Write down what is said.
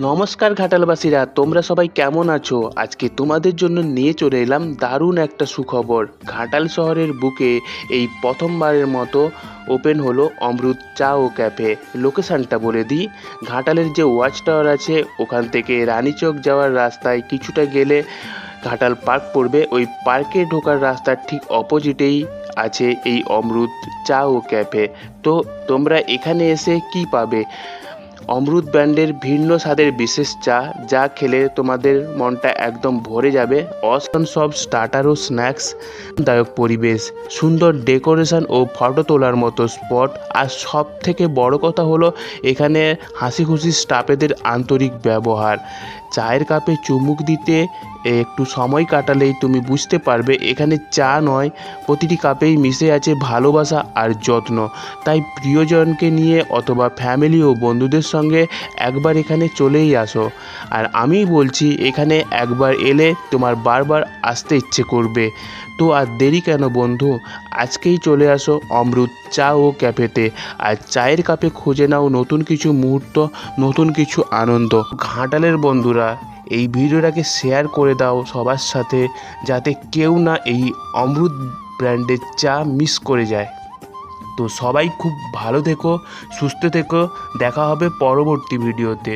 নমস্কার ঘাটালবাসীরা, তোমরা সবাই কেমন আছো? আজকে তোমাদের জন্য নিয়ে চলে এলাম দারুণ একটা সুখবর। ঘাটাল শহরের বুকে এই প্রথমবারের মতো ওপেন হলো অমৃত চা ও ক্যাফে। লোকেশানটা বলে দিই, ঘাটালের যে ওয়াচ টাওয়ার আছে ওখান থেকে রানীচক যাওয়ার রাস্তায় কিছুটা গেলে ঘাটাল পার্ক পড়বে। ওই পার্কে ঢোকার রাস্তার ঠিক অপোজিটেই আছে এই অমৃত চা ও ক্যাফে। তো তোমরা এখানে এসে কি পাবে? অমৃত ব্র্যান্ডের ভিন্ন স্বাদের বিশেষ চা, যা খেলে তোমাদের মনটা একদম ভরে যাবে। অসাধারণ সব স্টার্টার ও স্ন্যাক্স, দায়ক পরিবেশ, সুন্দর ডেকোরেশন ও ফটো তোলার মতো স্পট। আর সব থেকে বড় কথা হলো এখানে হাসি খুশি স্টাফেদের আন্তরিক ব্যবহার। চায়ের কাপে চুমুক দিতে একটু সময় কাটালেই তুমি বুঝতে পারবে এখানে চা নয়, প্রতিটি কাপেই মিশে আছে ভালোবাসা আর যত্ন। তাই প্রিয়জনকে নিয়ে অথবা ফ্যামিলি ও বন্ধুদের সঙ্গে একবার এখানে চলেই আসো। আর আমি বলছি, এখানে একবার এলে তোমার বারবার আসতে ইচ্ছে করবে। তো আর দেরি কেন বন্ধু, আজকেই চলে আসো অমৃত চা ও ক্যাফেতে। আর চায়ের কাপে খুঁজে নাও নতুন কিছু মুহূর্ত, নতুন কিছু আনন্দ। ঘাটালের বন্ধুরা, এই ভিডিওটাকে শেয়ার করে দাও সবার সাথে, যাতে কেউ না এই অমৃত ব্র্যান্ডের চা মিস করে যায়। তো সবাই খুব ভালো থেকো, সুস্থ থেকো, দেখা হবে পরবর্তী ভিডিওতে।